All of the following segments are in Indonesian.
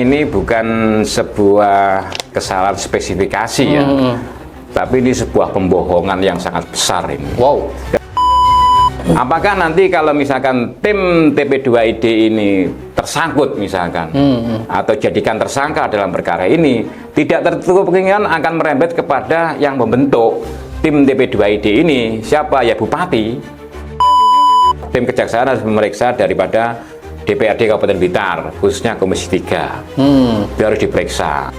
ini bukan sebuah kesalahan spesifikasi ya, tapi ini sebuah pembohongan yang sangat besar ini. Wow. Apakah nanti kalau misalkan tim TP2ID ini tersangkut misalkan, atau jadikan tersangka dalam perkara ini, tidak tertutup kemungkinan akan merembet kepada yang membentuk tim TP2ID ini, siapa? Ya Bupati. Tim kejaksaan harus memeriksa daripada DPRD Kabupaten Blitar, khususnya Komisi 3. Itu harus diperiksa.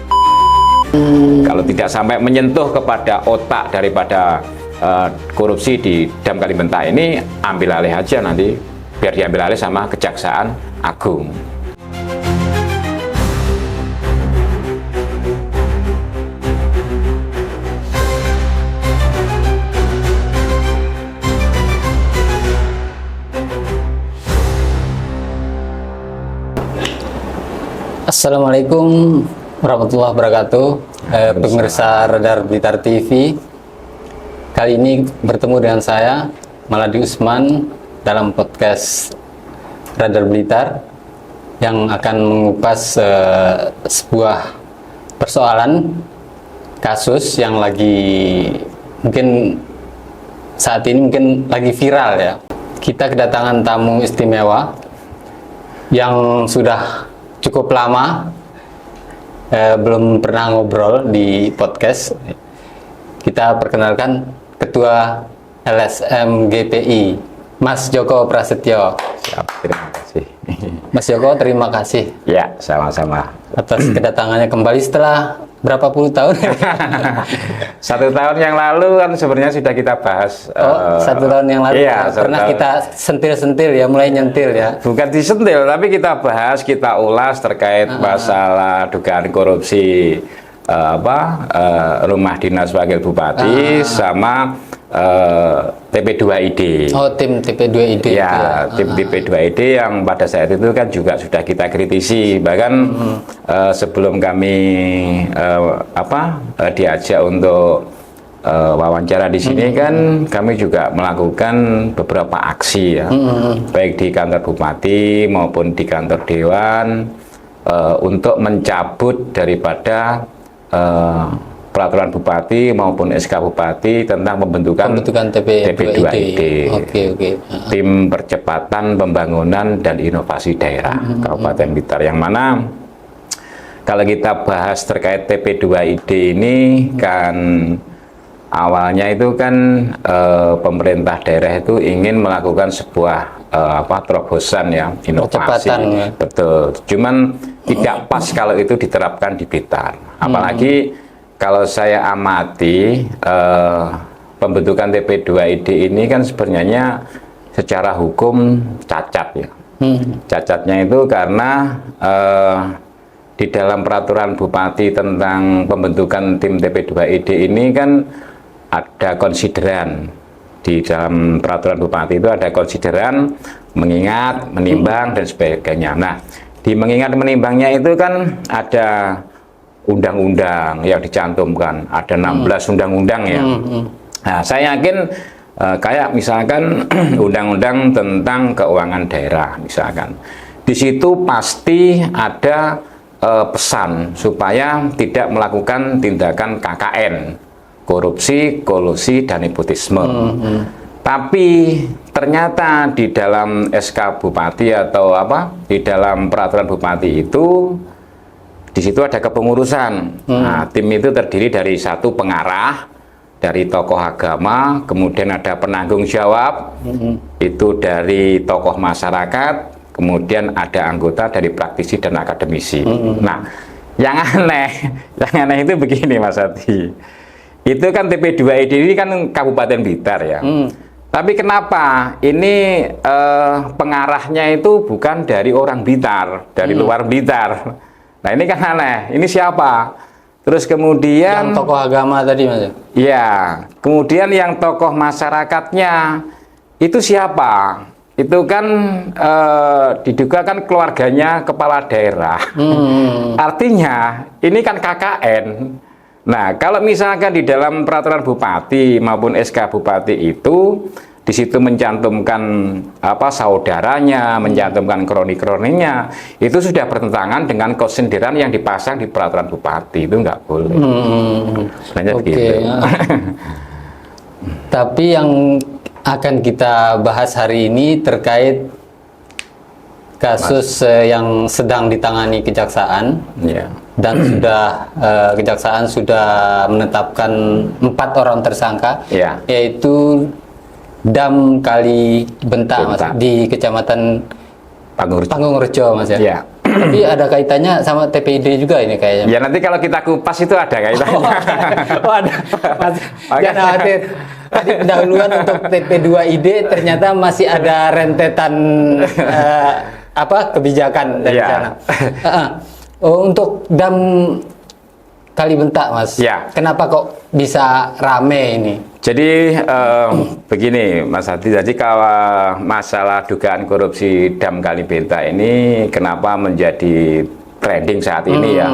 Kalau tidak sampai menyentuh kepada otak daripada korupsi di Dam Kalimentah ini, ambil alih aja nanti, biar diambil alih sama Kejaksaan Agung. Assalamualaikum warahmatullahi wabarakatuh. Pemirsa Radar Blitar TV, kali ini bertemu dengan saya Maladi Usman dalam podcast Radar Blitar yang akan mengupas sebuah persoalan kasus yang mungkin saat ini lagi viral ya. Kita kedatangan tamu istimewa yang sudah cukup lama belum pernah ngobrol di podcast. Kita perkenalkan Ketua LSM GPI, Mas Joko Prasetyo. Siap, terima kasih. Mas Joko, terima kasih. Ya, sama-sama. Atas kedatangannya kembali setelah berapa puluh tahun? 1 tahun yang lalu kan sebenarnya sudah kita bahas. 1 tahun yang lalu. Iya, pernah kita sentil-sentil ya, mulai nyentil ya. Bukan disentil, tapi kita bahas, kita ulas terkait masalah dugaan korupsi rumah dinas wakil bupati sama TP2ID. Oh, tim TP2ID. Ya, tim TP2ID yang pada saat itu kan juga sudah kita kritisi. Bahkan sebelum kami diajak untuk wawancara di sini kan kami juga melakukan beberapa aksi ya, baik di kantor bupati maupun di kantor dewan untuk mencabut daripada peraturan bupati maupun SK bupati tentang pembentukan TP2ID. Tim Percepatan Pembangunan dan Inovasi Daerah Kabupaten Blitar, yang mana kalau kita bahas terkait TP2ID ini kan awalnya itu kan pemerintah daerah itu ingin melakukan sebuah terobosan ya, inovasi. Ya. Betul. Cuman tidak pas kalau itu diterapkan di Blitar. Apalagi kalau saya amati pembentukan TP2ID ini kan sebenarnya secara hukum cacat ya. Cacatnya itu karena di dalam peraturan bupati tentang pembentukan tim TP2ID ini kan ada konsideran. Di dalam peraturan bupati itu ada konsideran mengingat, menimbang, dan sebagainya. Nah, di mengingat menimbangnya itu kan ada undang-undang yang dicantumkan, ada 16 undang-undang ya. Nah, saya yakin kayak misalkan undang-undang tentang keuangan daerah misalkan, di situ pasti ada pesan supaya tidak melakukan tindakan KKN, korupsi, kolusi, dan nepotisme. Tapi ternyata di dalam SK Bupati atau di dalam peraturan Bupati itu, di situ ada kepengurusan. Nah, tim itu terdiri dari satu pengarah dari tokoh agama, kemudian ada penanggung jawab, itu dari tokoh masyarakat, kemudian ada anggota dari praktisi dan akademisi. Nah, yang aneh itu begini Mas Adi. Itu kan TP2ID ini kan Kabupaten Blitar ya. Tapi kenapa ini pengarahnya itu bukan dari orang Blitar, dari luar Blitar? Nah, ini kan aneh. Ini siapa? Terus kemudian yang tokoh agama tadi Mas. Ya, kemudian yang tokoh masyarakatnya itu siapa? Itu kan diduga kan keluarganya kepala daerah. Artinya ini kan KKN. Nah, kalau misalkan di dalam peraturan bupati maupun SK bupati itu di situ mencantumkan saudaranya, mencantumkan kroni-kroninya, itu sudah bertentangan dengan konsideran yang dipasang di peraturan bupati, itu nggak boleh. Sebenarnya Oke. begitu. Tapi yang akan kita bahas hari ini terkait kasus yang sedang ditangani kejaksaan. Ya. Dan kejaksaan sudah menetapkan 4 orang tersangka, Ya. yaitu Dam Kali Bentak, Mas, Bentak. di Kecamatan Pangurjo. Pangurjo, Mas ya. Ya. Tapi ada kaitannya sama TPID juga ini kayaknya. Ya nanti kalau kita kupas itu ada kaitannya. Oh, ada. Mas, Oke. jangan khawatir. Tadi pendahuluan untuk TP2ID ternyata masih ada rentetan kebijakan dari Ya. sana. Untuk Dam Kali Bentak, Mas. Ya. Kenapa kok bisa rame ini? Jadi begini Mas Hadi, jadi kalau masalah dugaan korupsi Dam Kali Bentak ini kenapa menjadi trending saat ini ya?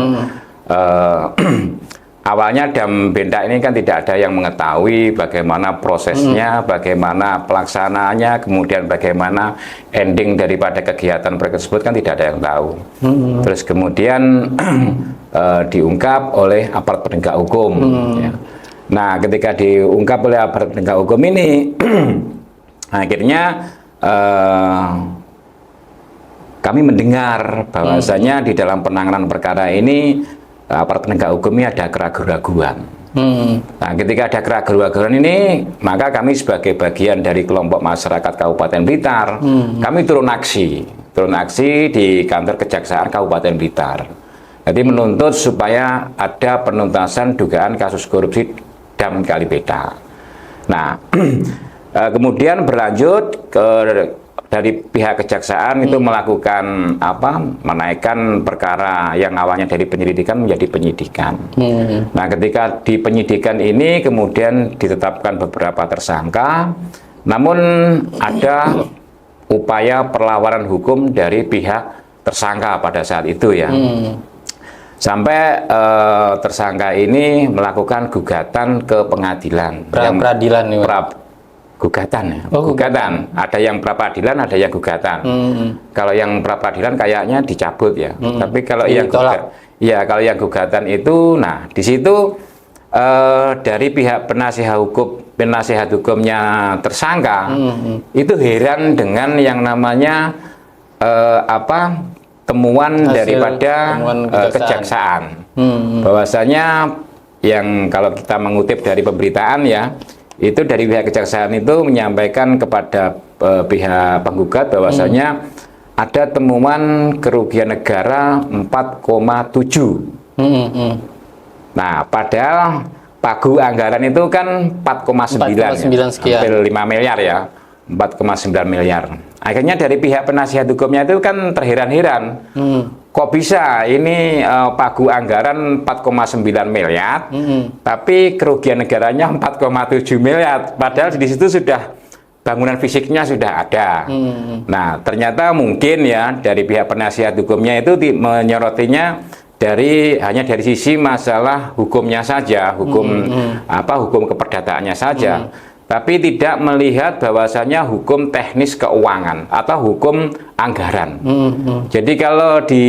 Awalnya Dam Bentak ini kan tidak ada yang mengetahui bagaimana prosesnya, bagaimana pelaksanaannya, kemudian bagaimana ending daripada kegiatan proyek tersebut kan tidak ada yang tahu. Terus kemudian diungkap oleh aparat penegak hukum. Ya. Nah, ketika diungkap oleh aparat penegak hukum ini, akhirnya kami mendengar bahwasanya di dalam penanganan perkara ini aparat penegak hukum ini ada keraguan-raguan. Nah, ketika ada keraguan-raguan ini, maka kami sebagai bagian dari kelompok masyarakat Kabupaten Blitar, kami turun aksi di kantor Kejaksaan Kabupaten Blitar. Jadi menuntut supaya ada penuntasan dugaan kasus korupsi Dam Kali Bentak. Nah, kemudian berlanjut dari pihak kejaksaan itu melakukan menaikkan perkara yang awalnya dari penyelidikan menjadi penyidikan. Nah, ketika di penyidikan ini kemudian ditetapkan beberapa tersangka, namun ada upaya perlawanan hukum dari pihak tersangka pada saat itu ya. Sampai tersangka ini melakukan gugatan ke pengadilan. Peradilan nih, Gugatan ya. Oh, gugatan. Ada yang pra-peradilan, ada yang gugatan. Kalau yang pra-peradilan kayaknya dicabut ya. Tapi kalau yang kalau yang gugatan itu, nah di situ dari pihak penasihat hukumnya tersangka itu heran dengan yang namanya temuan daripada kejaksaan. Bahwasanya yang kalau kita mengutip dari pemberitaan ya, itu dari pihak kejaksaan itu menyampaikan kepada pihak penggugat bahwasanya ada temuan kerugian negara 4,7. Nah, padahal pagu anggaran itu kan 4,9 sekian. Hampir 5 miliar ya. 4,9 miliar. Akhirnya dari pihak penasihat hukumnya itu kan terheran-heran. Kok bisa ini pagu anggaran 4,9 miliar, tapi kerugian negaranya 4,7 miliar. Padahal di situ sudah bangunan fisiknya sudah ada. Nah, ternyata mungkin ya dari pihak penasihat hukumnya itu menyorotinya hanya dari sisi masalah hukumnya saja, hukum keperdataannya saja. Tapi tidak melihat bahwasanya hukum teknis keuangan atau hukum anggaran. Jadi kalau di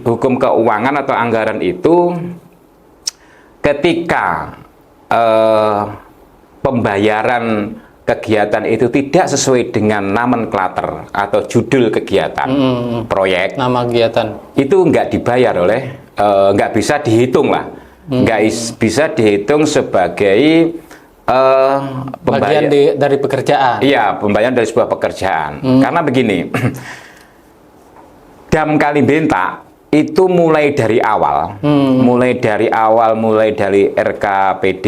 hukum keuangan atau anggaran itu, ketika pembayaran kegiatan itu tidak sesuai dengan nomenklatur atau judul kegiatan proyek, nama kegiatan itu nggak dibayar nggak bisa dihitung lah, nggak bisa dihitung sebagai bagian dari pekerjaan. Iya, pembayaran dari sebuah pekerjaan. Karena begini, Dam Kali Bentak itu mulai dari awal, mulai dari RKPD,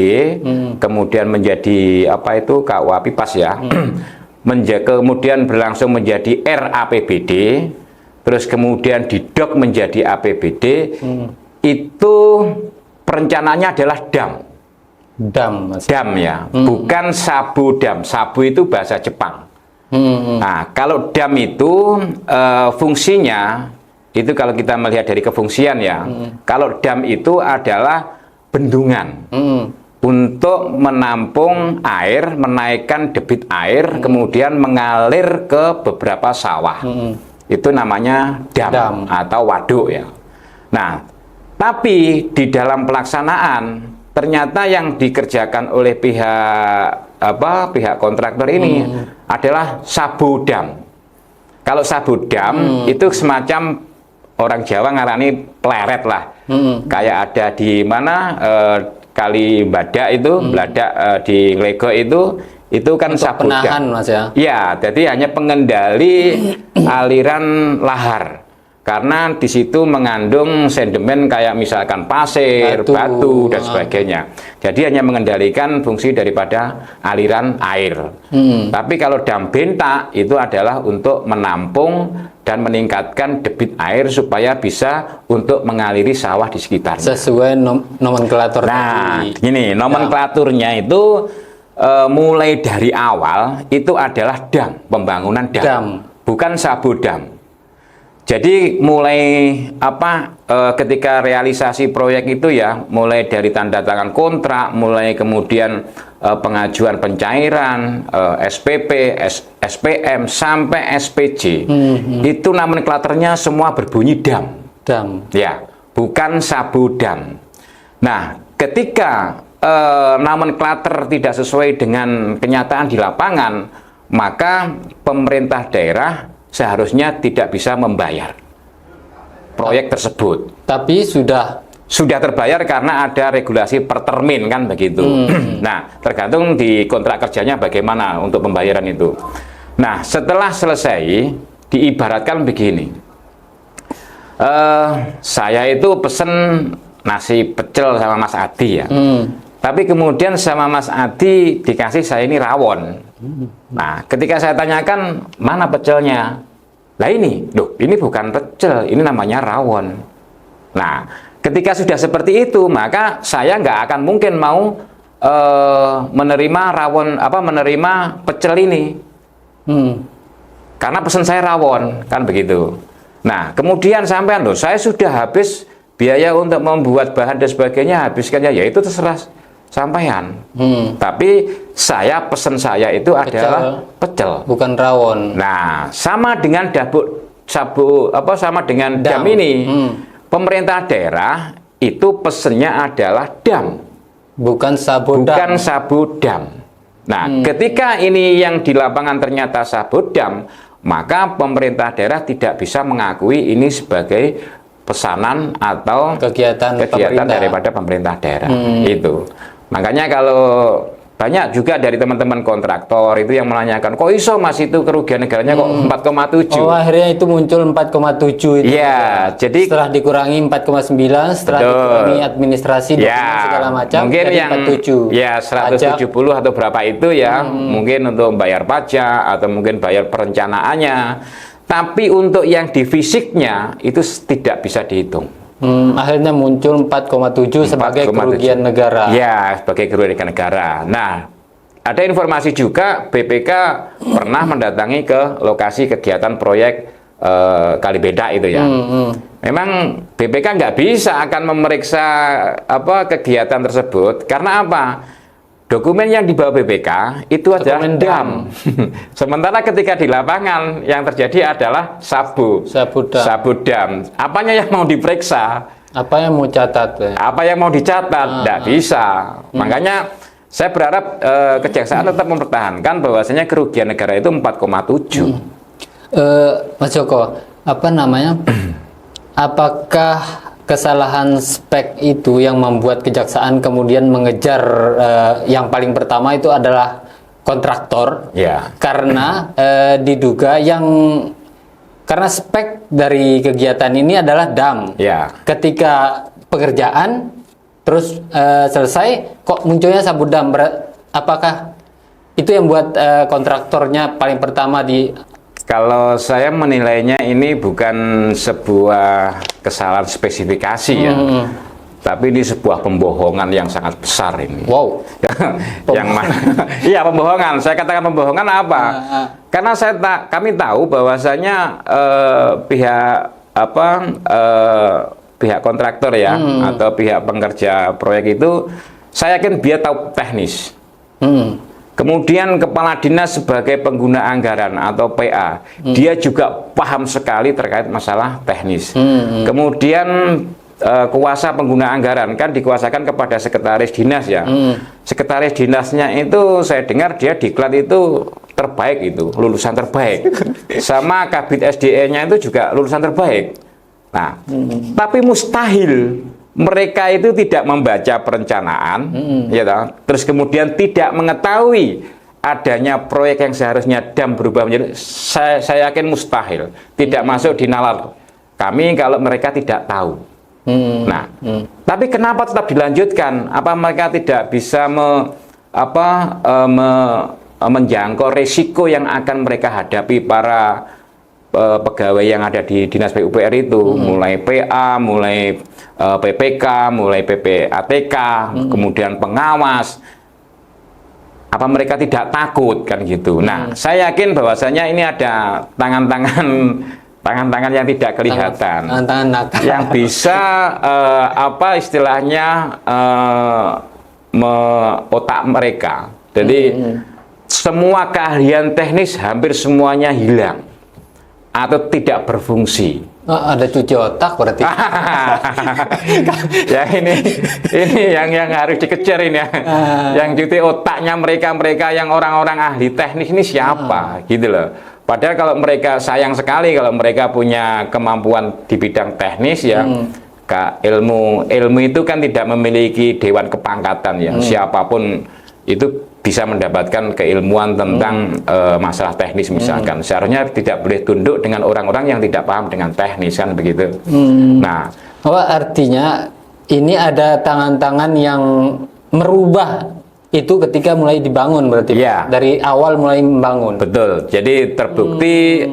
kemudian menjadi KUA Pipas ya, kemudian berlangsung menjadi RAPBD, terus kemudian didok menjadi APBD, itu perencanaannya adalah dam ya, bukan sabu dam. Sabu itu bahasa Jepang. Nah, kalau dam itu fungsinya itu kalau kita melihat dari kefungsian ya, kalau dam itu adalah bendungan. untuk menampung air, menaikkan debit air, kemudian mengalir ke beberapa sawah. Itu namanya dam atau waduk ya. Nah, tapi di dalam pelaksanaan ternyata yang dikerjakan oleh pihak kontraktor ini adalah sabu dam. Kalau sabu dam itu semacam orang Jawa ngarani pleret lah. Kayak ada di mana Kali Badak itu, Bladak di Lego itu kan untuk sabu penahan, dam. Mas ya. Ya, jadi hanya pengendali aliran lahar. Karena di situ mengandung sedimen kayak misalkan pasir, batu dan sebagainya. Jadi hanya mengendalikan fungsi daripada aliran air. Tapi kalau dam bentak itu adalah untuk menampung dan meningkatkan debit air supaya bisa untuk mengaliri sawah di sekitarnya. Sesuai nomenklatur Nah, tadi. gini, nomenklaturnya itu mulai dari awal itu adalah dam, pembangunan dam. Bukan sabu dam. Jadi mulai ketika realisasi proyek itu ya, mulai dari tanda tangan kontrak, mulai kemudian pengajuan pencairan, SPP, SPM sampai SPJ, itu nomenklaturnya semua berbunyi dam. Dam. Ya, bukan sabu dam. Nah, ketika nomenklatur tidak sesuai dengan kenyataan di lapangan, maka pemerintah daerah seharusnya tidak bisa membayar proyek tersebut. Tapi sudah terbayar karena ada regulasi per termin kan begitu. Nah, tergantung di kontrak kerjanya bagaimana untuk pembayaran itu. Nah, setelah selesai diibaratkan begini. Saya itu pesen nasi pecel sama Mas Adi ya. Tapi kemudian sama Mas Adi dikasih saya ini rawon. Nah, ketika saya tanyakan mana pecelnya, lah ini bukan pecel, ini namanya rawon. Nah, ketika sudah seperti itu, maka saya nggak akan mungkin mau menerima menerima pecel ini, karena pesan saya rawon, kan begitu. Nah, kemudian sampean saya sudah habis biaya untuk membuat bahan dan sebagainya, habiskannya, ya itu terserah sampean. Tapi pesan saya itu adalah pecel, bukan rawon. Nah, sama dengan sama dengan dam ini. Pemerintah daerah itu pesennya adalah dam, bukan sabu dam. Nah, ketika ini yang di lapangan ternyata sabu dam, maka pemerintah daerah tidak bisa mengakui ini sebagai pesanan atau kegiatan daripada pemerintah daerah. Itu. Makanya kalau banyak juga dari teman-teman kontraktor itu yang menanyakan, kok iso Mas itu kerugian negaranya kok 4,7? Oh, akhirnya itu muncul 4,7 itu. Ya, jadi setelah dikurangi 4,9, setelah dikurangi administrasi dan segala macam, mungkin jadi yang 47. Ya 170 pajak, atau berapa itu ya, mungkin untuk bayar pajak atau mungkin bayar perencanaannya. Tapi untuk yang di fisiknya itu tidak bisa dihitung. Akhirnya muncul 4,7 sebagai kerugian negara. Ya, sebagai kerugian negara. Nah, ada informasi juga BPK pernah mendatangi ke lokasi kegiatan proyek Kali Bedak itu ya. Memang BPK nggak bisa akan memeriksa kegiatan tersebut karena apa? Dokumen yang dibawa BPK itu adalah dam. Sementara ketika di lapangan yang terjadi adalah sabu dam. Apanya yang mau diperiksa? Apa yang mau catat? Apa yang mau dicatat? Tidak bisa. Makanya saya berharap Kejaksaan tetap mempertahankan bahwasanya kerugian negara itu 4,7. Mas Joko, apakah kesalahan spek itu yang membuat Kejaksaan kemudian mengejar yang paling pertama itu adalah kontraktor? Ya. Karena diduga karena spek dari kegiatan ini adalah dam. Ya. Ketika pekerjaan terus selesai kok munculnya sabu dam, apakah itu yang buat kontraktornya paling pertama Kalau saya menilainya ini bukan sebuah kesalahan spesifikasi ya, tapi ini sebuah pembohongan yang sangat besar ini. Wow. Yang mana? Iya, pembohongan. Saya katakan pembohongan apa? Karena kami tahu bahwasanya pihak kontraktor ya atau pihak pengerja proyek itu saya yakin dia tahu teknis. Hmm. Kemudian kepala dinas sebagai pengguna anggaran atau PA, dia juga paham sekali terkait masalah teknis. Kemudian kuasa pengguna anggaran kan dikuasakan kepada sekretaris dinas ya. Sekretaris dinasnya itu saya dengar dia diklat itu terbaik, itu lulusan terbaik. Sama Kabid SDE-nya itu juga lulusan terbaik. Nah, tapi mustahil mereka itu tidak membaca perencanaan, ya toh, terus kemudian tidak mengetahui adanya proyek yang seharusnya dam berubah menjadi, saya yakin mustahil tidak masuk di nalar kami kalau mereka tidak tahu. Nah, tapi kenapa tetap dilanjutkan? Apa mereka tidak bisa menjangkau resiko yang akan mereka hadapi para pegawai yang ada di Dinas PUPR itu, mulai PA, mulai PPK, mulai PPATK, kemudian pengawas. Apa mereka tidak takut kan gitu? Nah, saya yakin bahwasanya ini ada tangan-tangan yang tidak kelihatan, yang bisa istilahnya otak mereka. Jadi semua keahlian teknis hampir semuanya hilang atau tidak berfungsi. Ada cuci otak berarti. Ya ini yang harus dikejar ini ya. Yang cuci otaknya mereka yang orang-orang ahli teknis ini siapa gitu loh. Padahal kalau mereka sayang sekali kalau mereka punya kemampuan di bidang teknis ya. Ilmu itu kan tidak memiliki dewan kepangkatan ya. Siapapun itu bisa mendapatkan keilmuan tentang masalah teknis misalkan. Seharusnya tidak boleh tunduk dengan orang-orang yang tidak paham dengan teknis kan begitu. Nah, artinya ini ada tangan-tangan yang merubah itu ketika mulai dibangun berarti ya, dari awal mulai membangun. Betul. Jadi terbukti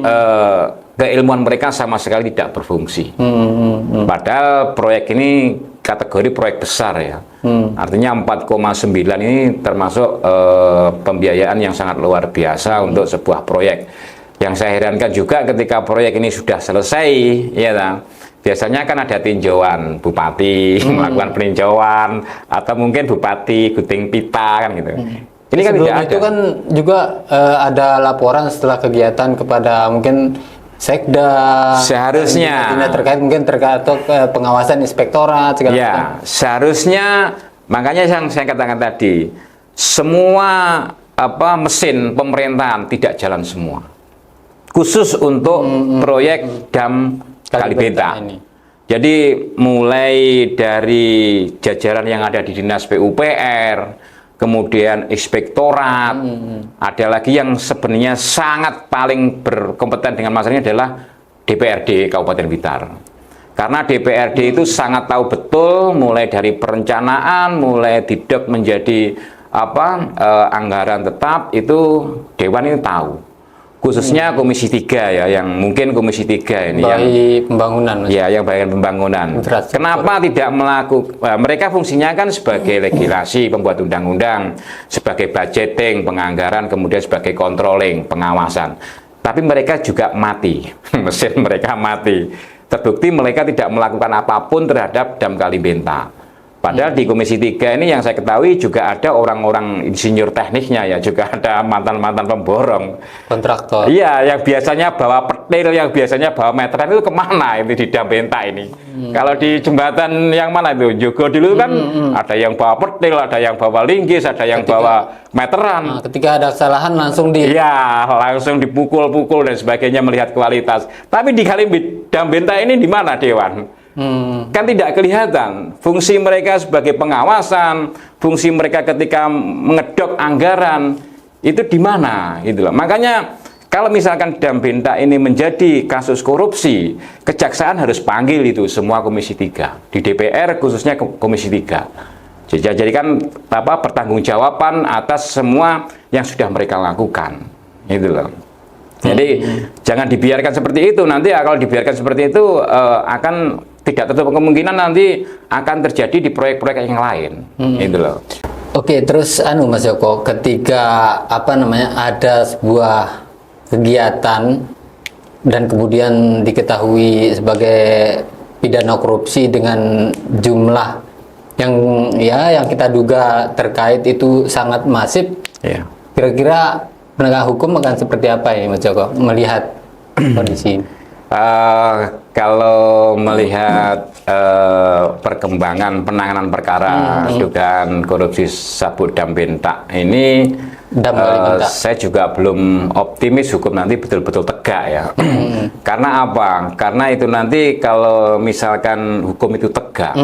keilmuan mereka sama sekali tidak berfungsi. Padahal proyek ini kategori proyek besar ya. Artinya 4,9 ini termasuk pembiayaan yang sangat luar biasa untuk sebuah proyek. Yang saya herankan juga ketika proyek ini sudah selesai, ya, biasanya kan ada tinjauan bupati melakukan peninjauan atau mungkin bupati gunting pita kan gitu. Ini kan sebelum tidak ada. Itu kan juga ada laporan setelah kegiatan kepada mungkin Sekda, seharusnya terkait mungkin terkait pengawasan inspektorat segala ya, macam. seharusnya makanya yang saya katakan tadi, semua mesin pemerintahan tidak jalan semua. Khusus untuk proyek dam Kalibenta ini. Jadi mulai dari jajaran yang ada di Dinas PUPR, kemudian inspektorat, ada lagi yang sebenarnya sangat paling berkompeten dengan masalahnya adalah DPRD Kabupaten Blitar. Karena DPRD itu sangat tahu betul mulai dari perencanaan, mulai didek menjadi anggaran tetap, itu Dewan ini tahu. Khususnya Komisi 3 ya, yang mungkin Komisi 3 ini pembangunan. Ya, yang bagian pembangunan. Kenapa tidak melakukan? Mereka fungsinya kan sebagai legislasi, pembuat undang-undang, sebagai budgeting, penganggaran, kemudian sebagai controlling, pengawasan. Tapi mereka juga mati, mesin mereka mati. Terbukti mereka tidak melakukan apapun terhadap dam Kalibenta. Padahal di Komisi 3 ini yang saya ketahui juga ada orang-orang insinyur tekniknya ya, juga ada mantan-mantan pemborong. Kontraktor. Iya, yang biasanya bawa petir, yang biasanya bawa meteran itu kemana itu di dam Benta ini? Kalau di jembatan yang mana itu? Jogo dulu kan ada yang bawa petir, ada yang bawa linggis, ada yang bawa meteran. Ketika ada kesalahan langsung langsung dipukul-pukul dan sebagainya melihat kualitas. Tapi di dam Benta ini di mana Dewan? Kan tidak kelihatan fungsi mereka sebagai pengawasan, fungsi mereka ketika mengedok anggaran itu di mana, gitu loh. Makanya kalau misalkan dam Benta ini menjadi kasus korupsi, kejaksaan harus panggil itu semua Komisi 3 di DPR, khususnya Komisi 3. Jadi kan pertanggungjawaban atas semua yang sudah mereka lakukan, gitu loh. Jadi jangan dibiarkan seperti itu. Nanti kalau dibiarkan seperti itu akan tidak tertutup kemungkinan nanti akan terjadi di proyek-proyek yang lain, itu loh. Oke, terus Mas Joko, ketika ada sebuah kegiatan dan kemudian diketahui sebagai pidana korupsi dengan jumlah yang kita duga terkait itu sangat masif. Ya. Kira-kira penegak hukum akan seperti apa ya Mas Joko melihat kondisi ini? Kalau melihat perkembangan penanganan perkara dugaan korupsi Sabut Dam Bentak ini, saya juga belum optimis hukum nanti betul-betul tegak ya. Karena apa? Karena itu nanti kalau misalkan hukum itu tegak,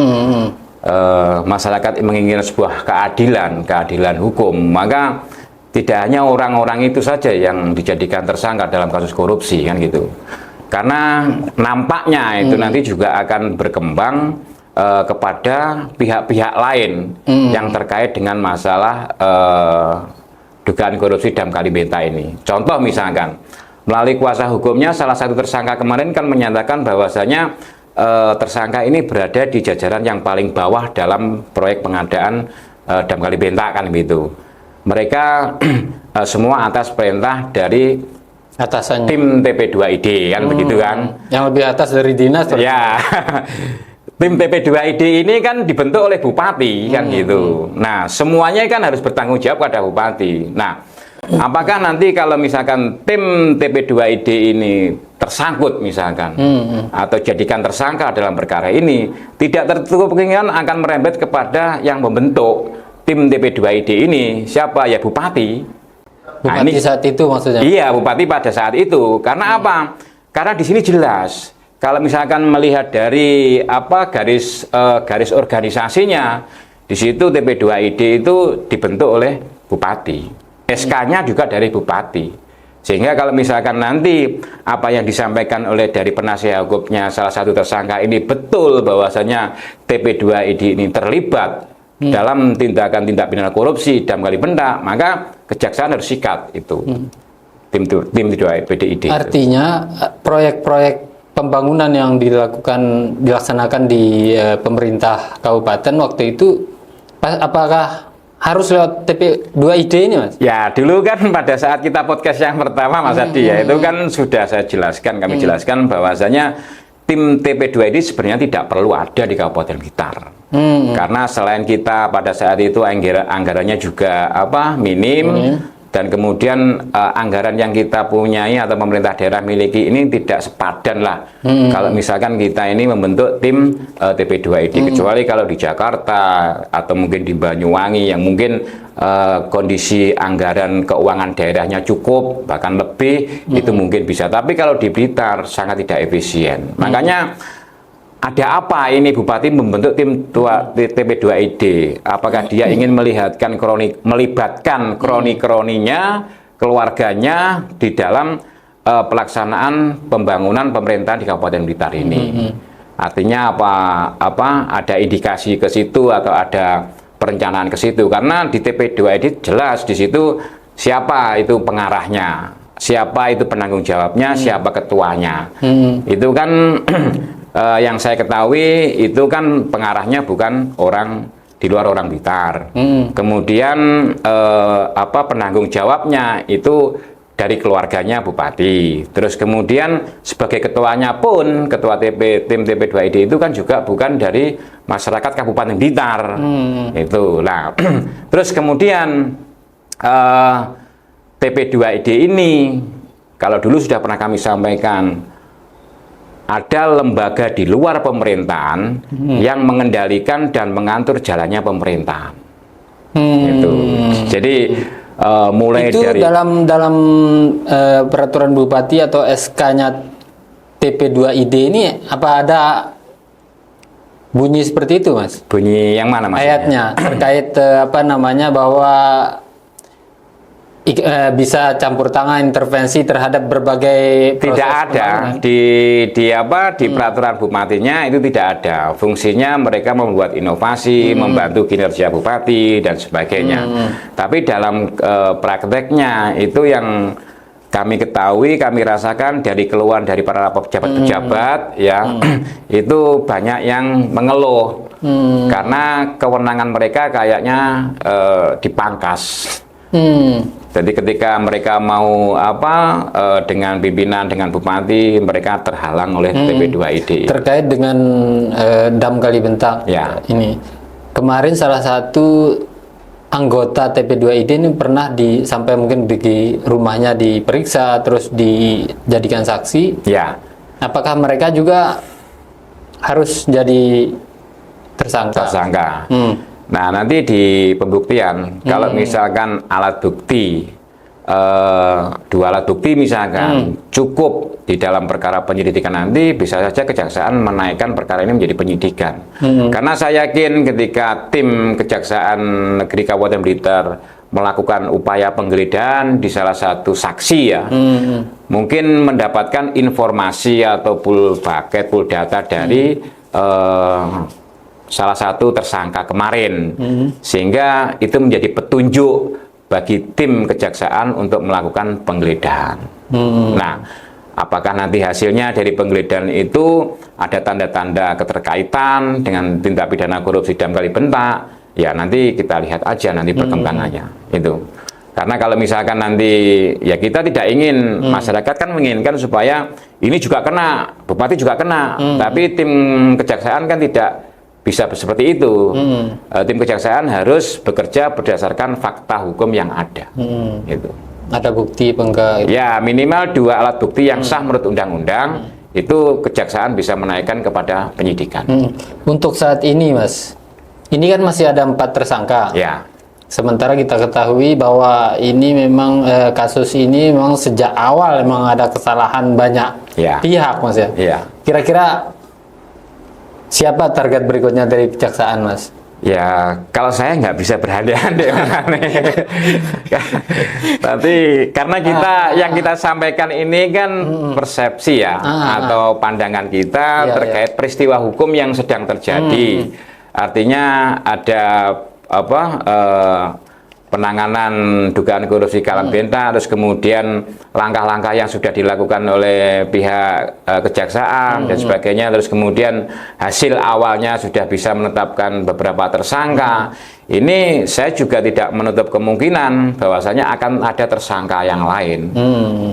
masyarakat menginginkan sebuah keadilan hukum, maka tidak hanya orang-orang itu saja yang dijadikan tersangka dalam kasus korupsi kan gitu. Karena nampaknya itu nanti juga akan berkembang kepada pihak-pihak lain yang terkait dengan masalah dugaan korupsi Dam Kali Bentak ini. Contoh misalkan, melalui kuasa hukumnya salah satu tersangka kemarin kan menyatakan bahwasanya tersangka ini berada di jajaran yang paling bawah dalam proyek pengadaan Dam Kali Bentak kan gitu. Mereka semua atas perintah dari Atasannya. tim TP2ID kan begitu kan. Yang lebih atas dari dinas. Ya. Tim TP2ID ini kan dibentuk oleh bupati kan gitu. Nah, semuanya kan harus bertanggung jawab pada bupati. Nah, apakah nanti kalau misalkan tim TP2ID ini tersangkut misalkan atau jadikan tersangka dalam perkara ini, tidak tertutup kemungkinan akan merembet kepada yang membentuk tim TP2ID ini, siapa ya bupati. Bupati saat itu maksudnya? Iya, bupati pada saat itu. Karena apa? Karena di sini jelas. Kalau misalkan melihat dari apa garis organisasinya, di situ TP2ID itu dibentuk oleh bupati. SK-nya juga dari bupati. Sehingga kalau misalkan nanti apa yang disampaikan oleh dari penasihat hukumnya salah satu tersangka ini betul bahwasanya TP2ID ini terlibat dalam tindakan-tindak pidana korupsi Dam Kali Bentak, maka kejaksaan harus sikat itu. Tim PDID. Artinya proyek-proyek pembangunan yang dilaksanakan di pemerintah kabupaten waktu itu apakah harus lewat TP2ID ini, Mas? Ya, dulu kan pada saat kita podcast yang pertama Mas Adi ya, itu kan sudah saya jelaskan, kami jelaskan bahwasanya tim TP2ID sebenarnya tidak perlu ada di Kabupaten Blitar. Karena selain kita pada saat itu anggarannya juga minim, dan kemudian anggaran yang kita punyai atau pemerintah daerah miliki ini tidak sepadan lah. Kalau misalkan kita ini membentuk tim TP2ID, kecuali kalau di Jakarta atau mungkin di Banyuwangi yang mungkin kondisi anggaran keuangan daerahnya cukup bahkan lebih, itu mungkin bisa. Tapi kalau di Blitar sangat tidak efisien. Makanya ada apa ini Bupati membentuk tim TP2ID? Apakah dia ingin melibatkan kroni-kroninya, keluarganya di dalam pelaksanaan pembangunan pemerintahan di Kabupaten Blitar ini? Artinya apa? Ada indikasi ke situ atau ada perencanaan ke situ? Karena di TP2ID jelas di situ siapa itu pengarahnya, siapa itu penanggung jawabnya, siapa ketuanya. Itu kan yang saya ketahui itu kan pengarahnya bukan orang di luar orang Blitar. Kemudian penanggung jawabnya itu dari keluarganya bupati. Terus kemudian sebagai ketuanya pun ketua tim TP2ID itu kan juga bukan dari masyarakat Kabupaten Blitar. Itu. Nah, terus kemudian TP2ID ini kalau dulu sudah pernah kami sampaikan, ada lembaga di luar pemerintahan yang mengendalikan dan mengatur jalannya pemerintahan. Itu. Jadi mulai itu dari dalam peraturan bupati atau SK-nya TP2ID ini apa ada bunyi seperti itu, Mas? Bunyi yang mana, Mas? Ayatnya terkait bahwa bisa campur tangan intervensi terhadap berbagai proses. Tidak ada di peraturan bupatinya itu tidak ada. Fungsinya mereka membuat inovasi, membantu kinerja bupati dan sebagainya. Tapi dalam prakteknya itu yang kami ketahui, kami rasakan dari keluhan dari para pejabat-pejabat ya itu banyak yang mengeluh karena kewenangan mereka kayaknya dipangkas. Jadi ketika mereka mau dengan pimpinan, dengan bupati, mereka terhalang oleh TP2ID. Terkait dengan Dam Kali Bentak ya. ini. kemarin salah satu anggota TP2ID ini pernah sampai mungkin di rumahnya diperiksa terus dijadikan saksi. Ya. Apakah mereka juga harus jadi tersangka? Nah, nanti di pembuktian kalau misalkan alat bukti, dua alat bukti misalkan cukup di dalam perkara penyelidikan, nanti bisa saja kejaksaan menaikkan perkara ini menjadi penyidikan. Karena saya yakin ketika tim Kejaksaan Negeri Kabupaten Blitar melakukan upaya penggeledahan di salah satu saksi ya, mungkin mendapatkan informasi atau full paket, full data dari salah satu tersangka kemarin, sehingga itu menjadi petunjuk bagi tim kejaksaan untuk melakukan penggeledahan. Nah, apakah nanti hasilnya dari penggeledahan itu ada tanda-tanda keterkaitan dengan tindak pidana korupsi Dam Kalibentak? Ya nanti kita lihat aja nanti perkembangannya itu. Karena kalau misalkan nanti ya kita tidak ingin, masyarakat kan menginginkan supaya ini juga kena, bupati juga kena, tapi tim kejaksaan kan tidak bisa seperti itu. Tim kejaksaan harus bekerja berdasarkan fakta hukum yang ada. Gitu. Ada bukti enggak? Ya minimal 2 alat bukti yang sah menurut undang-undang, itu kejaksaan bisa menaikkan kepada penyidikan. Untuk saat ini, Mas, ini kan masih ada 4 tersangka. Ya. Sementara kita ketahui bahwa ini memang kasus ini memang sejak awal memang ada kesalahan banyak pihak, Mas ya. Ya. Kira-kira siapa target berikutnya dari kejaksaan, Mas? Ya, kalau saya nggak bisa berandai-andai. Tapi karena yang kita sampaikan ini kan persepsi ya, atau pandangan kita terkait peristiwa hukum yang sedang terjadi. Artinya ada penanganan dugaan korupsi Kalibentak, terus kemudian langkah-langkah yang sudah dilakukan oleh pihak kejaksaan dan sebagainya, terus kemudian hasil awalnya sudah bisa menetapkan beberapa tersangka. Ini saya juga tidak menutup kemungkinan bahwasanya akan ada tersangka yang lain.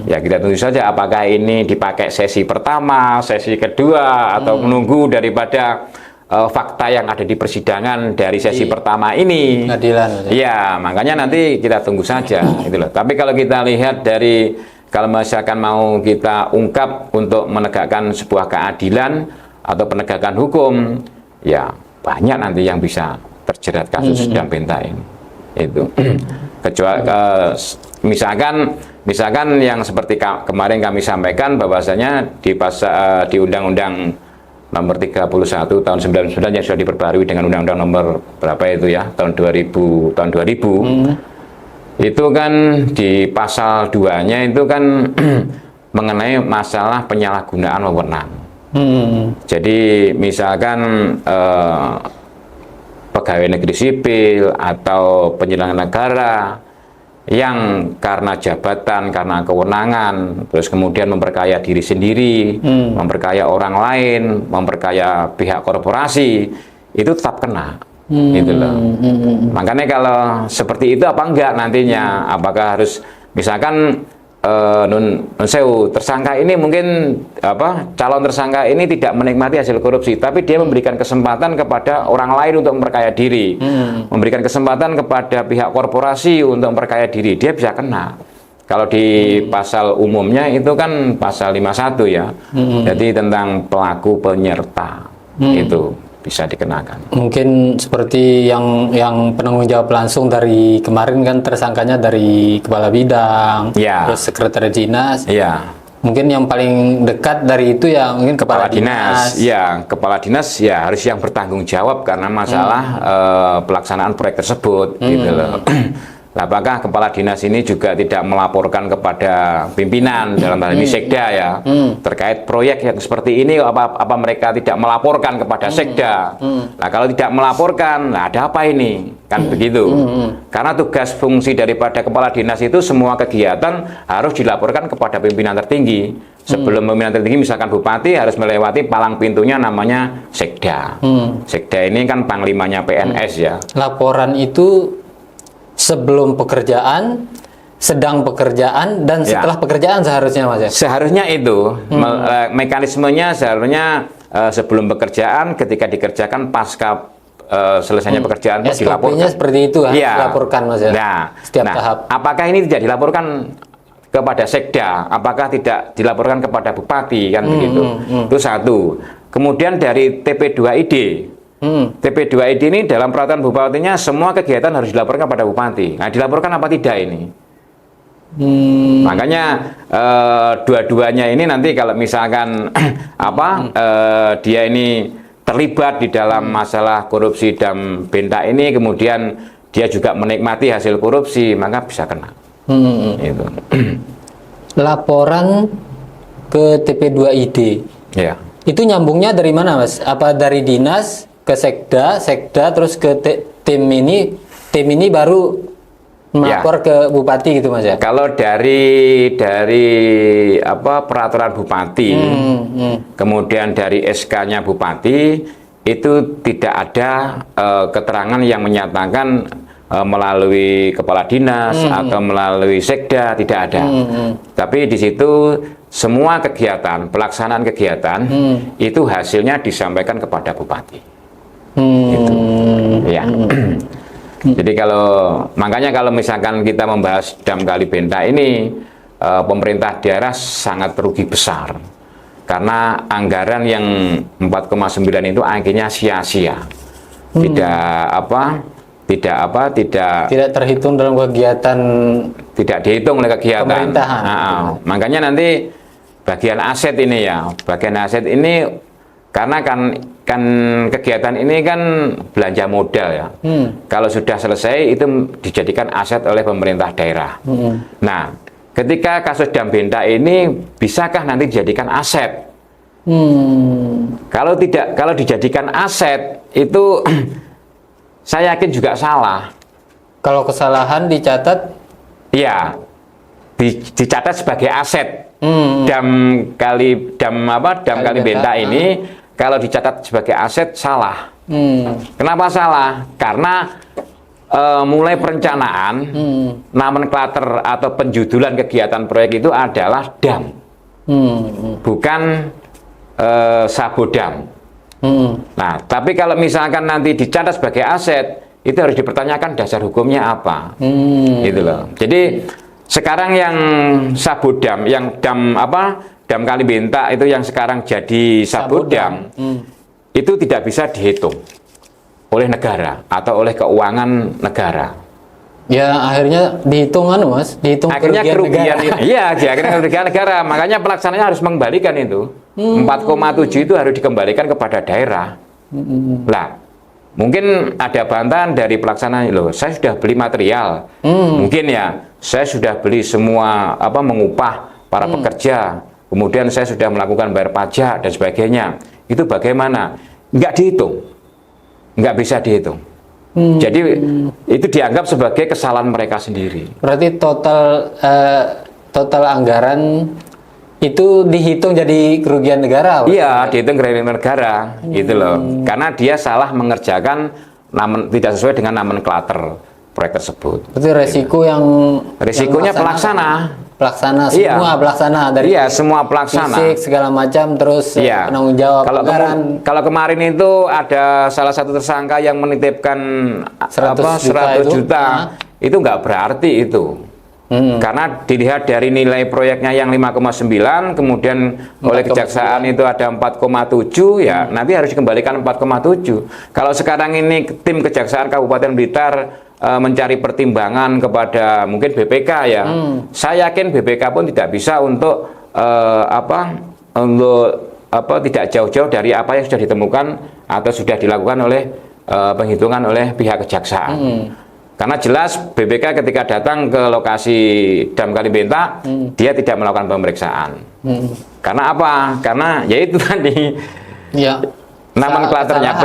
Ya kita tunggu saja apakah ini dipakai sesi pertama, sesi kedua, atau menunggu daripada fakta yang ada di persidangan dari sesi pertama ini. Pengadilan. Ya, makanya nanti kita tunggu saja, gitu loh. Tapi kalau kita lihat dari, kalau misalkan mau kita ungkap untuk menegakkan sebuah keadilan atau penegakan hukum, ya banyak nanti yang bisa terjerat kasus Dam Benta ini. Itu. Kecuali misalkan yang seperti kemarin kami sampaikan bahwasanya di Undang-Undang Nomor 31 tahun 99 yang sudah diperbarui dengan Undang-Undang Nomor berapa itu ya, tahun 2000 itu kan di pasal 2-nya itu kan mengenai masalah penyalahgunaan wewenang. Jadi misalkan pegawai negeri sipil atau penyelenggara negara yang karena jabatan, karena kewenangan, terus kemudian memperkaya diri sendiri, memperkaya orang lain, memperkaya pihak korporasi, itu tetap kena. Gitu loh. Makanya kalau seperti itu apa enggak nantinya? Apakah harus misalkan tersangka ini mungkin calon tersangka ini tidak menikmati hasil korupsi, tapi dia memberikan kesempatan kepada orang lain untuk memperkaya diri, memberikan kesempatan kepada pihak korporasi untuk memperkaya diri, dia bisa kena. Kalau di pasal umumnya itu kan pasal 51 ya, jadi tentang pelaku penyerta itu bisa dikenakan. Mungkin seperti yang penanggung jawab langsung dari kemarin kan tersangkanya dari kepala bidang, terus sekretaris dinas. Mungkin yang paling dekat dari itu ya mungkin kepala dinas. Ya, kepala dinas ya harus yang bertanggung jawab karena masalah pelaksanaan proyek tersebut, gitu loh. Apakah kepala dinas ini juga tidak melaporkan kepada pimpinan dalam hal ini Sekda ya terkait proyek yang seperti ini, apa mereka tidak melaporkan kepada Sekda? Nah kalau tidak melaporkan, nah ada apa ini? Kan begitu. Karena tugas fungsi daripada kepala dinas itu semua kegiatan harus dilaporkan kepada pimpinan tertinggi. Sebelum pimpinan tertinggi misalkan bupati harus melewati palang pintunya namanya Sekda. Sekda ini kan panglimanya PNS ya. Laporan itu sebelum pekerjaan, sedang pekerjaan, dan setelah pekerjaan seharusnya, Mas ya? Seharusnya itu mekanismenya seharusnya sebelum pekerjaan, ketika dikerjakan pasca selesainya pekerjaan itu dilaporkan. Seperti itu dilaporkan Mas ya. Setiap tahap. Apakah ini tidak dilaporkan kepada sekda? Apakah tidak dilaporkan kepada bupati kan begitu? Itu satu. Kemudian dari TP2ID. TP2ID ini dalam peraturan bupatinya semua kegiatan harus dilaporkan pada bupati. Nah, dilaporkan apa tidak ini? Makanya dua-duanya ini nanti kalau misalkan dia ini terlibat di dalam masalah korupsi dan benta ini, kemudian dia juga menikmati hasil korupsi, maka bisa kena. Itu. Laporan ke TP2ID. Ya. Itu nyambungnya dari mana, Mas? Apa dari dinas ke sekda, terus ke tim ini baru melapor ke bupati gitu, Mas ya? Kalau dari peraturan bupati, kemudian dari SK-nya bupati, itu tidak ada keterangan yang menyatakan melalui kepala dinas atau melalui sekda, tidak ada. Tapi di situ semua kegiatan, pelaksanaan kegiatan itu hasilnya disampaikan kepada bupati. Gitu. Ya. Jadi makanya kalau misalkan kita membahas dam Kalibenta ini, pemerintah daerah sangat rugi besar karena anggaran yang 4,9 itu akhirnya sia-sia. Tidak terhitung dalam kegiatan, tidak dihitung oleh kegiatan pemerintahan. Makanya nanti bagian aset ini karena kan kegiatan ini kan belanja modal ya. Kalau sudah selesai itu dijadikan aset oleh pemerintah daerah. Nah, ketika kasus dam Benta ini bisakah nanti dijadikan aset? Kalau dijadikan aset itu saya yakin juga salah. Kalau kesalahan dicatat? Iya, dicatat sebagai aset. Dam Kalibenta ini kalau dicatat sebagai aset salah. Kenapa salah? Karena mulai perencanaan, nomenklatur atau penjudulan kegiatan proyek itu adalah dam, bukan sabodam. Nah, tapi kalau misalkan nanti dicatat sebagai aset, itu harus dipertanyakan dasar hukumnya apa, gitu loh. Jadi sekarang yang sabodam, yang dam Kalibenta itu yang sekarang jadi sabodam, itu tidak bisa dihitung oleh negara atau oleh keuangan negara. Ya akhirnya dihitung Mas, dihitung akhirnya kerugian negara. Iya, akhirnya kerugian negara. Makanya pelaksananya harus mengembalikan itu. 4,7 itu harus dikembalikan kepada daerah. Lah, mungkin ada bantahan dari pelaksanaan, loh, saya sudah beli material. Mungkin ya, saya sudah beli semua mengupah para pekerja. Kemudian saya sudah melakukan bayar pajak dan sebagainya. Itu bagaimana? Nggak dihitung. Nggak bisa dihitung. Jadi itu dianggap sebagai kesalahan mereka sendiri. Berarti total anggaran itu dihitung jadi kerugian negara? Iya, dihitung kerugian negara, gitu loh. Karena dia salah mengerjakan, tidak sesuai dengan nomenklatur proyek tersebut. Berarti resikonya pelaksana. Semua pelaksana dari semua pelaksana, fisik segala macam, terus penanggung jawab anggaran. Kalau kemarin itu ada salah satu tersangka yang menitipkan 100 juta, itu nggak berarti itu. Karena dilihat dari nilai proyeknya yang 5,9, kemudian oleh kejaksaan itu ada 4,7, ya nanti harus dikembalikan 4,7. Kalau sekarang ini tim kejaksaan Kabupaten Blitar mencari pertimbangan kepada mungkin BPK ya, saya yakin BPK pun tidak bisa untuk tidak jauh-jauh dari apa yang sudah ditemukan atau sudah dilakukan oleh penghitungan oleh pihak kejaksaan. Karena jelas BPK ketika datang ke lokasi dam Kalibenta, dia tidak melakukan pemeriksaan. Karena apa? Karena yaitu tadi. Ya. Nomenklaturnya,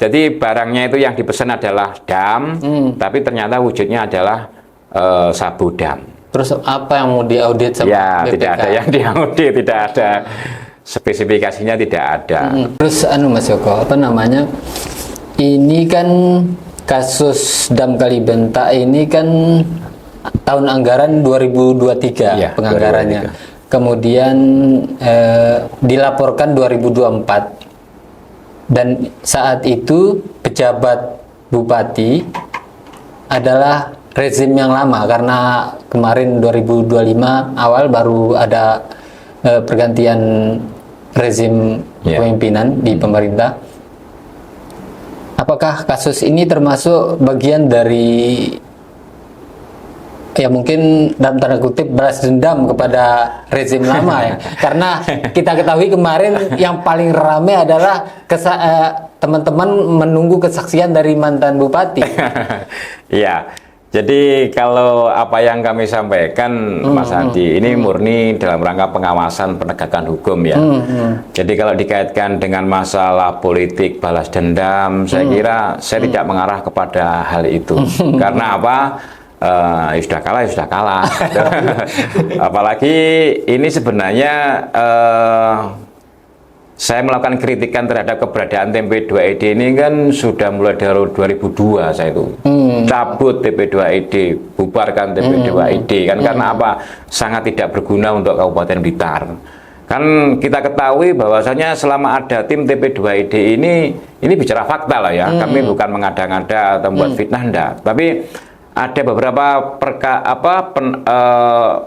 jadi barangnya itu yang dipesan adalah dam, tapi ternyata wujudnya adalah sabodam. Terus apa yang mau diaudit sama BPK? Tidak ada yang diaudit, tidak ada spesifikasinya, tidak ada. Terus Mas Joko, ini kan kasus dam Kalibenta ini kan tahun anggaran 2023 penganggarannya. 2023. Kemudian dilaporkan 2024. Dan saat itu pejabat bupati adalah rezim yang lama, karena kemarin 2025 awal baru ada pergantian rezim kepemimpinan di pemerintah. Apakah kasus ini termasuk bagian dari, ya mungkin dalam tanda kutip, balas dendam kepada rezim lama ya? Karena kita ketahui kemarin yang paling ramai adalah teman-teman menunggu kesaksian dari mantan bupati. Iya. Jadi kalau apa yang kami sampaikan, Mas Hadi, ini murni dalam rangka pengawasan penegakan hukum ya. Jadi kalau dikaitkan dengan masalah politik balas dendam, saya kira saya tidak mengarah kepada hal itu. Karena apa? Ya sudah kalah, ya sudah kalah. Apalagi ini sebenarnya saya melakukan kritikan terhadap keberadaan TP2ID ini kan sudah mulai dari 2002 saya itu. Cabut TP2ID, bubarkan TP2ID kan, karena apa? Sangat tidak berguna untuk Kabupaten Blitar. Kan kita ketahui bahwasanya selama ada tim TP2ID ini bicara fakta lah ya. Kami bukan mengada-ngada atau membuat fitnah, enggak. Tapi ada beberapa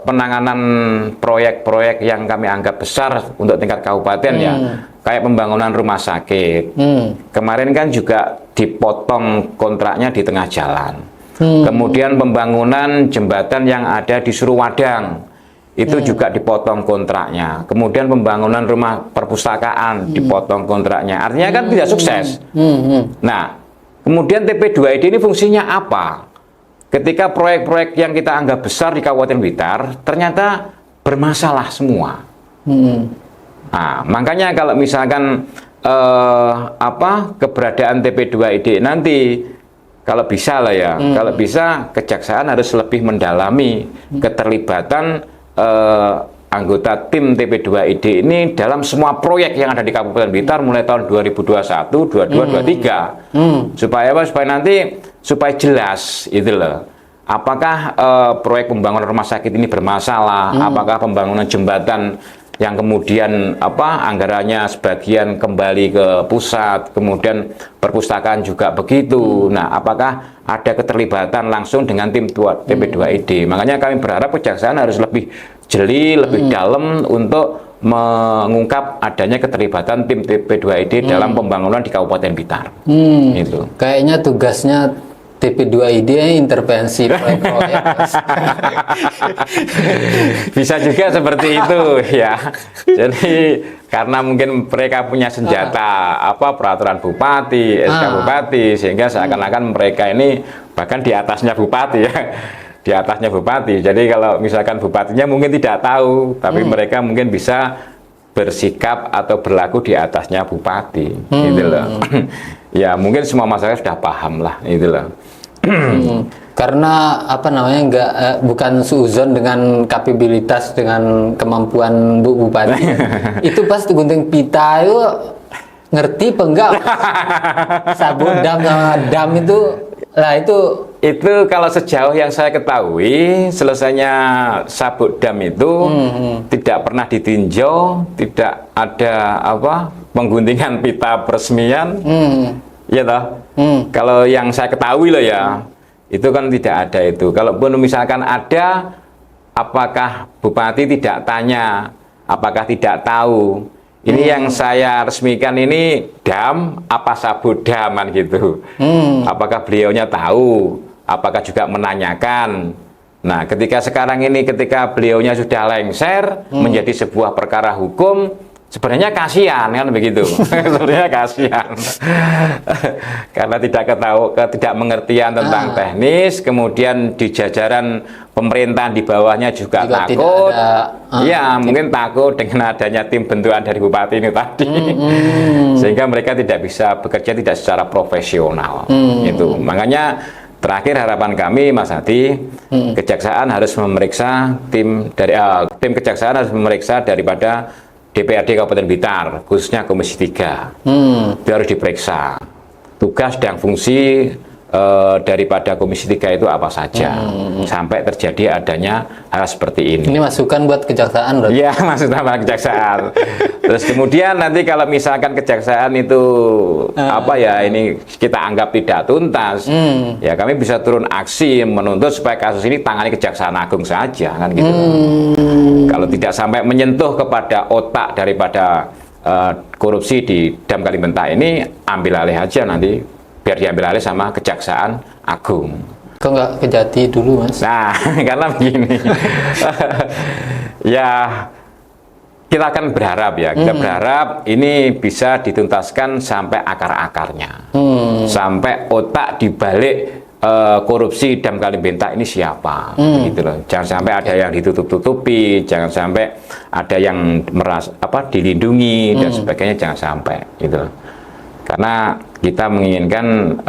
penanganan proyek-proyek yang kami anggap besar untuk tingkat kabupaten ya, kayak pembangunan rumah sakit. Kemarin kan juga dipotong kontraknya di tengah jalan. Kemudian pembangunan jembatan yang ada di Suruwadang itu juga dipotong kontraknya. Kemudian pembangunan rumah perpustakaan dipotong kontraknya. Artinya kan tidak sukses. Nah, kemudian TP2ID ini fungsinya apa? Ketika proyek-proyek yang kita anggap besar di Kabupaten Blitar ternyata bermasalah semua. Nah, makanya kalau misalkan keberadaan TP2ID nanti, kalau bisa lah ya, kalau bisa Kejaksaan harus lebih mendalami keterlibatan anggota tim TP2ID ini dalam semua proyek yang ada di Kabupaten Blitar mulai tahun 2021, 22, 23. Supaya apa? Supaya jelas itu loh. Apakah proyek pembangunan rumah sakit ini bermasalah? Apakah pembangunan jembatan yang kemudian anggarannya sebagian kembali ke pusat, kemudian perpustakaan juga begitu. Nah, apakah ada keterlibatan langsung dengan tim TP2ID? Makanya kami berharap Kejaksaan harus lebih jeli, lebih dalam untuk mengungkap adanya keterlibatan tim TP2ID dalam pembangunan di Kabupaten Blitar. Itu. Kayaknya tugasnya TP2ID intervensi proyek-proyek. Bisa juga seperti itu ya. Jadi karena mungkin mereka punya senjata peraturan bupati, SK bupati, sehingga seakan-akan mereka ini bahkan di atasnya bupati ya. Di atasnya bupati. Jadi kalau misalkan bupatinya mungkin tidak tahu, tapi mereka mungkin bisa bersikap atau berlaku di atasnya bupati, gitu loh. Ya mungkin semua masyarakat sudah paham lah, itu loh. Karena bukan seuzon dengan kapabilitas, dengan kemampuan Bu Bupati. Itu pas gunting pita itu ngerti apa enggak? Sabun dam sama dam itu lah itu kalau sejauh yang saya ketahui, selesainya sabuk dam itu tidak pernah ditinjau, tidak ada pengguntingan pita peresmian, ya toh. Kalau yang saya ketahui loh ya, itu kan tidak ada itu. Kalaupun misalkan ada, apakah Bupati tidak tanya, apakah tidak tahu? Ini yang saya resmikan ini dam apa sabuk dam gitu. Apakah beliaunya tahu? Apakah juga menanyakan? Nah, ketika beliaunya sudah lengser menjadi sebuah perkara hukum, sebenarnya kasihan kan begitu. Sebenarnya kasihan. Karena tidak mengertian tentang teknis, kemudian di jajaran pemerintahan di bawahnya juga takut. Mungkin takut dengan adanya tim bentukan dari bupati ini tadi. Sehingga mereka tidak bisa bekerja tidak secara profesional. Itu. Makanya terakhir harapan kami, Mas Hadi, Kejaksaan harus memeriksa tim Kejaksaan harus memeriksa daripada DPRD Kabupaten Blitar, khususnya Komisi 3. Itu harus diperiksa tugas dan fungsi daripada Komisi 3 itu apa saja sampai terjadi adanya hal seperti ini. Ini masukan buat kejaksaan berarti? Iya, masukan buat kejaksaan. Terus kemudian nanti kalau misalkan kejaksaan itu apa ya, ini kita anggap tidak tuntas, ya kami bisa turun aksi menuntut supaya kasus ini tangani Kejaksaan Agung saja, kan gitu. Kalau tidak sampai menyentuh kepada otak daripada korupsi di Dam Kalibenta ini, ambil alih aja nanti, biar diambil alih sama Kejaksaan Agung. Kok nggak ke Jati dulu, Mas? Nah, karena begini, ya kita akan berharap ya, kita berharap ini bisa dituntaskan sampai akar-akarnya, sampai otak dibalik korupsi Dam Kalibenta ini siapa, gitu loh. Jangan sampai ada yang ditutup-tutupi, jangan sampai ada yang merasa dilindungi dan sebagainya, jangan sampai, gitu loh. Karena kita menginginkan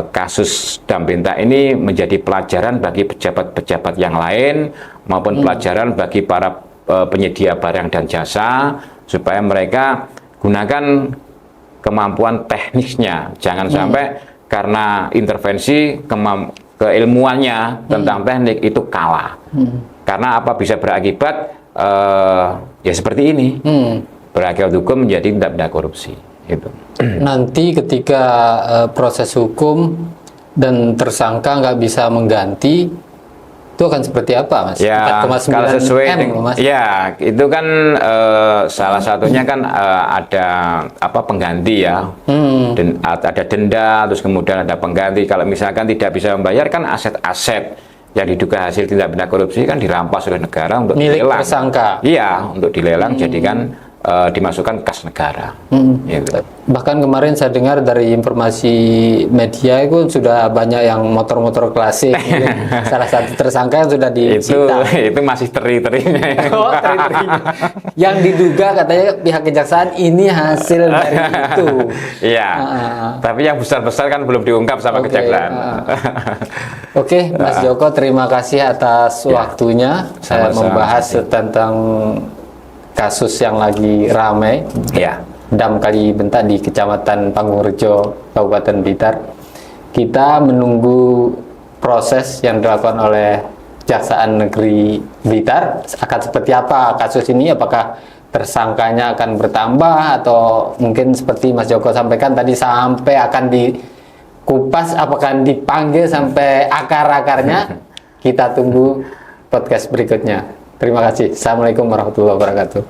kasus Dam Benta ini menjadi pelajaran bagi pejabat-pejabat yang lain maupun pelajaran bagi para penyedia barang dan jasa, supaya mereka gunakan kemampuan teknisnya, jangan sampai karena intervensi keilmuannya tentang teknik itu kalah. Karena apa, bisa berakibat ya seperti ini. Berakibat hukum menjadi tindak pidana korupsi. Gitu. Nanti ketika proses hukum dan tersangka nggak bisa mengganti, itu akan seperti apa, Mas? Ya, kalau sesuai Mas. Ya, itu kan salah satunya kan ada pengganti ya, dan ada denda, terus kemudian ada pengganti. Kalau misalkan tidak bisa membayar, kan aset-aset yang diduga hasil tindak pidana korupsi kan dirampas oleh negara untuk milik dilelang. Tersangka. Iya, untuk dilelang, jadikan dimasukkan kas negara. Gitu. Bahkan kemarin saya dengar dari informasi media itu sudah banyak yang motor-motor klasik. Salah satu tersangka yang sudah disita. Itu masih teri-terinya. Oh, teri-terinya. Yang diduga katanya pihak kejaksaan ini hasil dari itu. Iya. Tapi yang besar-besar kan belum diungkap sama kejaksaan. Oke, Mas Joko, terima kasih atas waktunya. Saya membahas tentang kasus yang lagi ramai, Dam Kalibenta di Kecamatan Pangurjo, Kabupaten Blitar. Kita menunggu proses yang dilakukan oleh Kejaksaan Negeri Blitar. Akan seperti apa kasus ini? Apakah tersangkanya akan bertambah atau mungkin seperti Mas Joko sampaikan tadi sampai akan dikupas, apakah dipanggil sampai akar-akarnya? Kita tunggu podcast berikutnya. Terima kasih. Assalamualaikum warahmatullahi wabarakatuh.